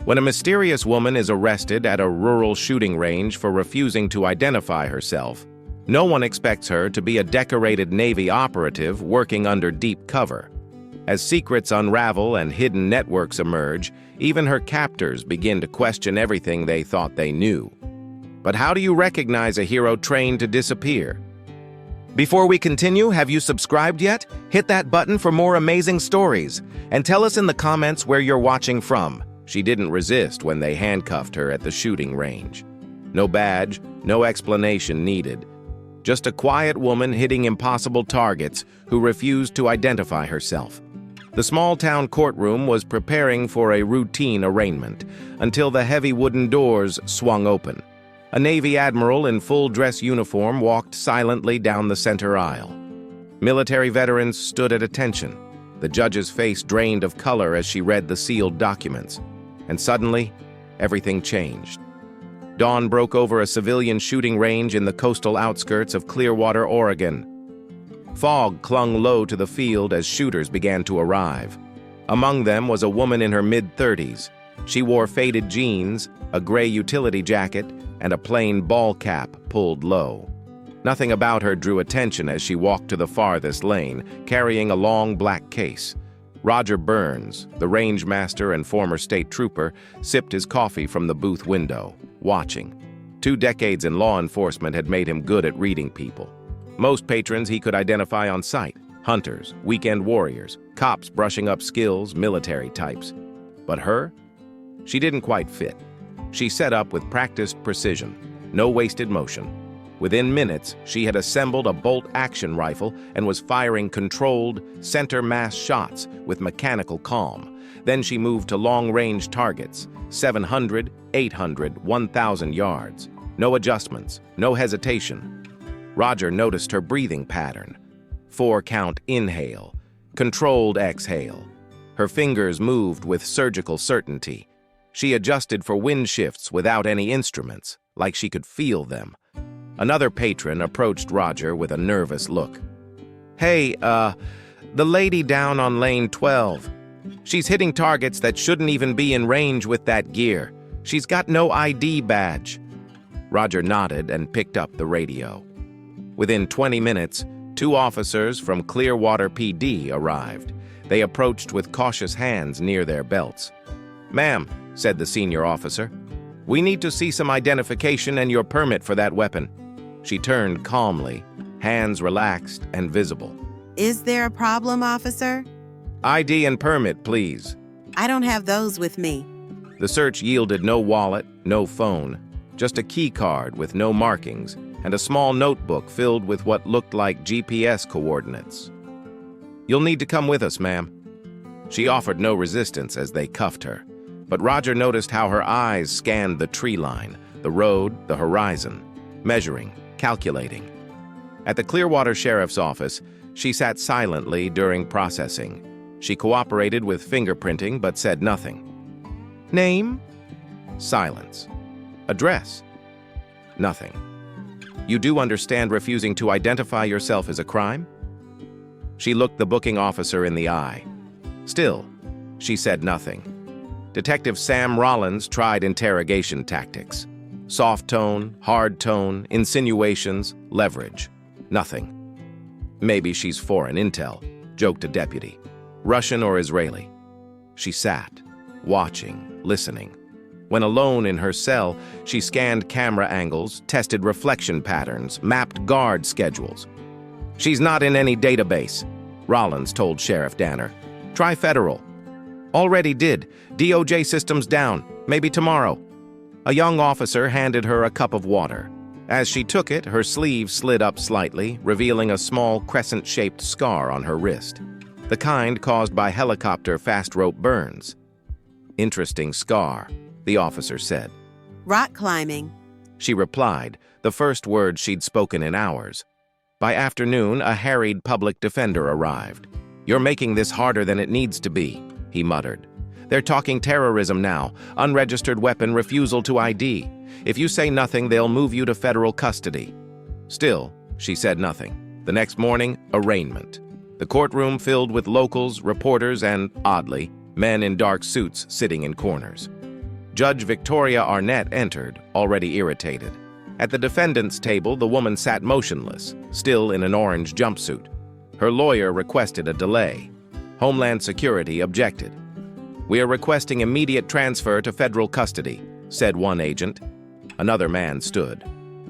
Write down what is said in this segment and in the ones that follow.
When a mysterious woman is arrested at a rural shooting range for refusing to identify herself, no one expects her to be a decorated Navy operative working under deep cover. As secrets unravel and hidden networks emerge, even her captors begin to question everything they thought they knew. But how do you recognize a hero trained to disappear? Before we continue, have you subscribed yet? Hit that button for more amazing stories, and tell us in the comments where you're watching from. She didn't resist when they handcuffed her at the shooting range. No badge, no explanation needed. Just a quiet woman hitting impossible targets who refused to identify herself. The small-town courtroom was preparing for a routine arraignment until the heavy wooden doors swung open. A Navy admiral in full-dress uniform walked silently down the center aisle. Military veterans stood at attention. The judge's face drained of color as she read the sealed documents. And suddenly, everything changed. Dawn broke over a civilian shooting range in the coastal outskirts of Clearwater, Oregon. Fog clung low to the field as shooters began to arrive. Among them was a woman in her mid-30s. She wore faded jeans, a gray utility jacket, and a plain ball cap pulled low. Nothing about her drew attention as she walked to the farthest lane, carrying a long black case. Roger Burns, the range master and former state trooper, sipped his coffee from the booth window, watching. 2 decades in law enforcement had made him good at reading people. Most patrons he could identify on sight: hunters, weekend warriors, cops brushing up skills, military types. But her? She didn't quite fit. She set up with practiced precision, no wasted motion. Within minutes, she had assembled a bolt-action rifle and was firing controlled, center-mass shots with mechanical calm. Then she moved to long-range targets, 700, 800, 1,000 yards. No adjustments, no hesitation. Roger noticed her breathing pattern. 4-count inhale, controlled exhale. Her fingers moved with surgical certainty. She adjusted for wind shifts without any instruments, like she could feel them. Another patron approached Roger with a nervous look. "Hey, the lady down on lane 12. She's hitting targets that shouldn't even be in range with that gear. She's got no ID badge." Roger nodded and picked up the radio. Within 20 minutes, 2 officers from Clearwater PD arrived. They approached with cautious hands near their belts. "Ma'am," said the senior officer, "we need to see some identification and your permit for that weapon." She turned calmly, hands relaxed and visible. Is there a problem, officer? "ID and permit, please." I don't have those with me. The search yielded no wallet, no phone, just a key card with no markings and a small notebook filled with what looked like GPS coordinates. "You'll need to come with us, ma'am." She offered no resistance as they cuffed her, but Roger noticed how her eyes scanned the tree line, the road, the horizon, measuring, calculating. At the Clearwater Sheriff's Office, she sat silently during processing. She cooperated with fingerprinting but said nothing. "Name?" Silence. "Address?" Nothing. "You do understand refusing to identify yourself is a crime?" She looked the booking officer in the eye. Still, she said nothing. Detective Sam Rollins tried interrogation tactics. Soft tone, hard tone, insinuations, leverage. Nothing. "Maybe she's foreign intel," joked a deputy. "Russian or Israeli?" She sat, watching, listening. When alone in her cell, she scanned camera angles, tested reflection patterns, mapped guard schedules. "She's not in any database," Rollins told Sheriff Danner. "Try federal." "Already did. DOJ system's down. Maybe tomorrow." A young officer handed her a cup of water. As she took it, her sleeve slid up slightly, revealing a small crescent-shaped scar on her wrist, the kind caused by helicopter fast-rope burns. "Interesting scar," the officer said. Rock climbing. She replied, the first word she'd spoken in hours. By afternoon, a harried public defender arrived. "You're making this harder than it needs to be," he muttered. "They're talking terrorism now, unregistered weapon, refusal to ID. If you say nothing, they'll move you to federal custody." Still, she said nothing. The next morning, arraignment. The courtroom filled with locals, reporters, and, oddly, men in dark suits sitting in corners. Judge Victoria Arnett entered, already irritated. At the defendant's table, the woman sat motionless, still in an orange jumpsuit. Her lawyer requested a delay. Homeland Security objected. "We are requesting immediate transfer to federal custody," said one agent. Another man stood.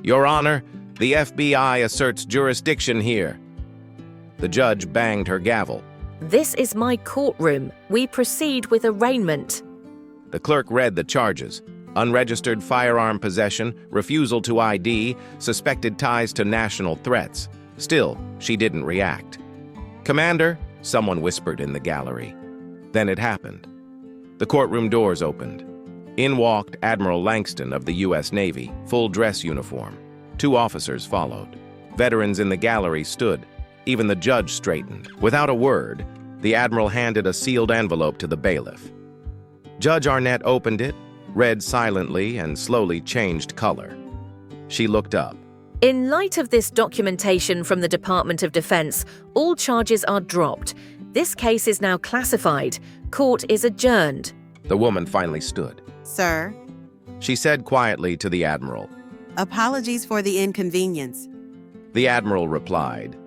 "Your Honor, the FBI asserts jurisdiction here." The judge banged her gavel. This is my courtroom. We proceed with arraignment. The clerk read the charges: unregistered firearm possession, refusal to ID, suspected ties to national threats. Still, she didn't react. "Commander," someone whispered in the gallery. Then it happened. The courtroom doors opened. In walked Admiral Langston of the U.S. Navy, full dress uniform. 2 officers followed. Veterans in the gallery stood. Even the judge straightened. Without a word, the Admiral handed a sealed envelope to the bailiff. Judge Arnett opened it, read silently, and slowly changed color. She looked up. In light of this documentation from the Department of Defense, all charges are dropped. This case is now classified. Court is adjourned. The woman finally stood. Sir, She said quietly to the Admiral. apologies for the inconvenience. The Admiral replied,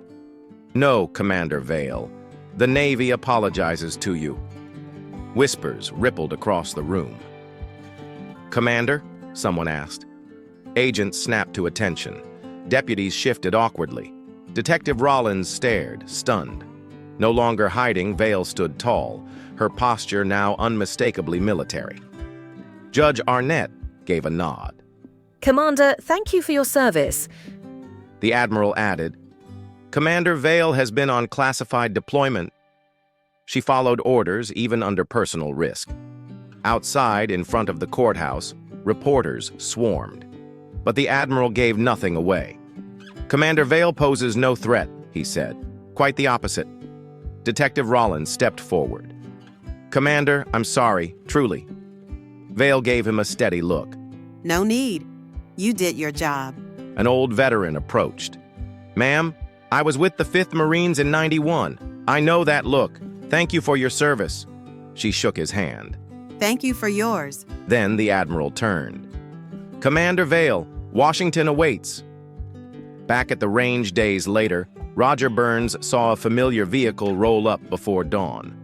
"No, Commander Vale. The Navy apologizes to you." Whispers rippled across the room. "Commander?" someone asked. Agents snapped to attention. Deputies shifted awkwardly. Detective Rollins stared, stunned. No longer hiding, Vale stood tall, her posture now unmistakably military. Judge Arnett gave a nod. Commander, thank you for your service. The Admiral added, "Commander Vale has been on classified deployment." She followed orders even under personal risk. Outside, in front of the courthouse, reporters swarmed. But the Admiral gave nothing away. "Commander Vale poses no threat," he said. "Quite the opposite." Detective Rollins stepped forward. "Commander, I'm sorry, truly." Vale gave him a steady look. No need. You did your job. An old veteran approached. "Ma'am, I was with the 5th Marines in '91. I know that look. Thank you for your service." She shook his hand. Thank you for yours. Then the Admiral turned. "Commander Vale, Washington awaits." Back at the range days later, Roger Burns saw a familiar vehicle roll up before dawn.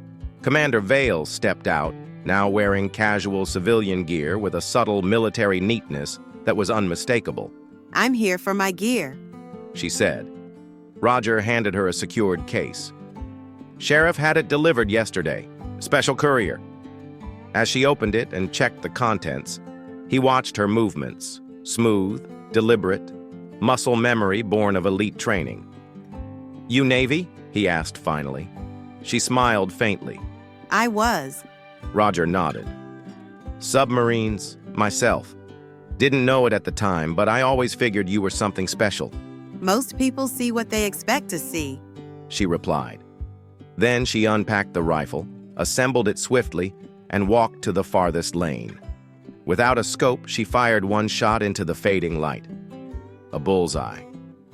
Commander Vale stepped out, now wearing casual civilian gear with a subtle military neatness that was unmistakable. I'm here for my gear. She said. Roger handed her a secured case. "Sheriff had it delivered yesterday. Special courier." As she opened it and checked the contents, he watched her movements, smooth, deliberate, muscle memory born of elite training. "You Navy?" he asked finally. She smiled faintly. I was. Roger nodded. "Submarines, myself. Didn't know it at the time, but I always figured you were something special." Most people see what they expect to see. She replied. Then she unpacked the rifle, assembled it swiftly, and walked to the farthest lane. Without a scope, she fired one shot into the fading light. A bullseye.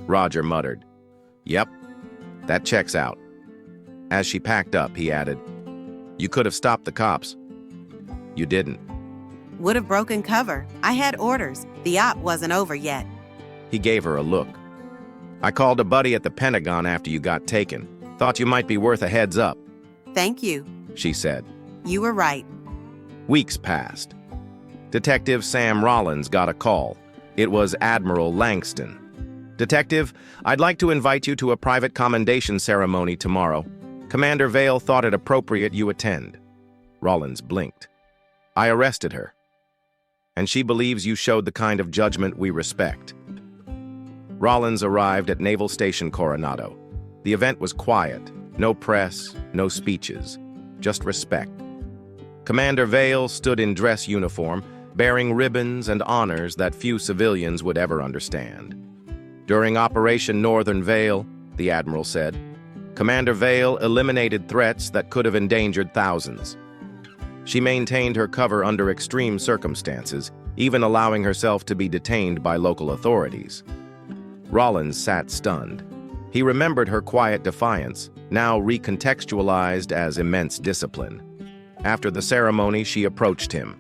Roger muttered, "Yep, that checks out." As she packed up, he added, "You could have stopped the cops. You didn't." Would have broken cover. I had orders. The op wasn't over yet. He gave her a look. "I called a buddy at the Pentagon after you got taken. Thought you might be worth a heads up," Thank you. she said. You were right. Weeks passed. Detective Sam Rollins got a call. It was Admiral Langston. "Detective, I'd like to invite you to a private commendation ceremony tomorrow. Commander Vale thought it appropriate you attend." Rollins blinked. "I arrested her. And she believes you showed the kind of judgment we respect." Rollins arrived at Naval Station Coronado. The event was quiet. No press, no speeches, just respect. Commander Vale stood in dress uniform, bearing ribbons and honors that few civilians would ever understand. "During Operation Northern Veil," the Admiral said, "Commander Vale eliminated threats that could have endangered thousands." She maintained her cover under extreme circumstances, even allowing herself to be detained by local authorities. Rollins sat stunned. He remembered her quiet defiance, now recontextualized as immense discipline. After the ceremony, she approached him.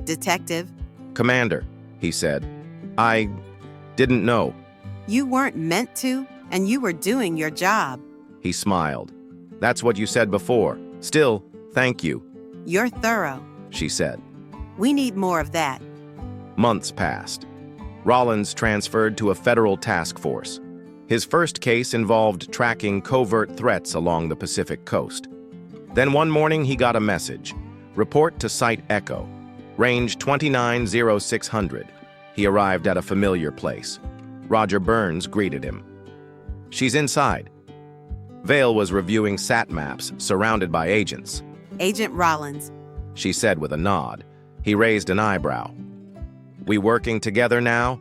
Detective. Commander, he said. I didn't know. You weren't meant to, and you were doing your job. He smiled. That's what you said before. Still, thank you, You're thorough. she said. We need more of that. Months passed. Rollins transferred to a federal task force. His first case involved tracking covert threats along the Pacific coast. Then one morning he got a message. Report to Site Echo. Range 290600. He arrived at a familiar place. Roger Burns greeted him. She's inside. Vale was reviewing sat maps surrounded by agents. Agent Rollins. She said with a nod. He raised an eyebrow. We working together now?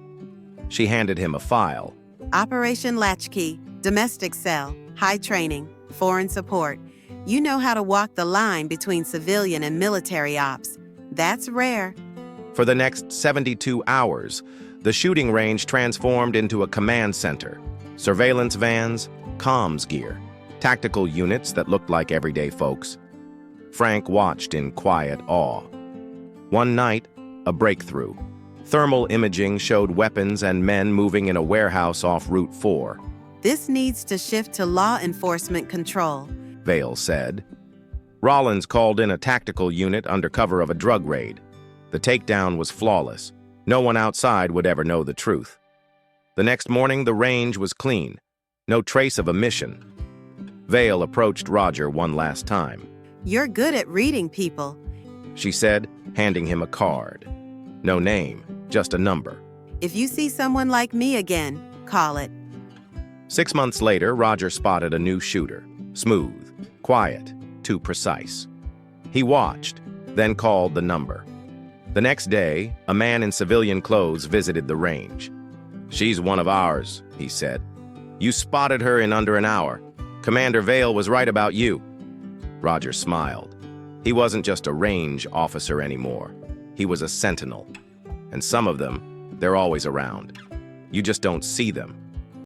She handed him a file. Operation Latchkey, domestic cell, high training, foreign support. You know how to walk the line between civilian and military ops. That's rare. For the next 72 hours, the shooting range transformed into a command center. Surveillance vans, comms gear, tactical units that looked like everyday folks. Frank watched in quiet awe. One night, a breakthrough. Thermal imaging showed weapons and men moving in a warehouse off Route 4. This needs to shift to law enforcement control. Vale said. Rollins called in a tactical unit under cover of a drug raid. The takedown was flawless. No one outside would ever know the truth. The next morning, the range was clean. No trace of a mission. Vale approached Roger one last time. You're good at reading people. She said, handing him a card. No name, just a number. If you see someone like me again, call it. 6 months later, Roger spotted a new shooter. Smooth, quiet, too precise. He watched, then called the number. The next day, a man in civilian clothes visited the range. She's one of ours, he said. You spotted her in under an hour. Commander Vale was right about you. Roger smiled. He wasn't just a range officer anymore. He was a sentinel. And some of them, they're always around. You just don't see them.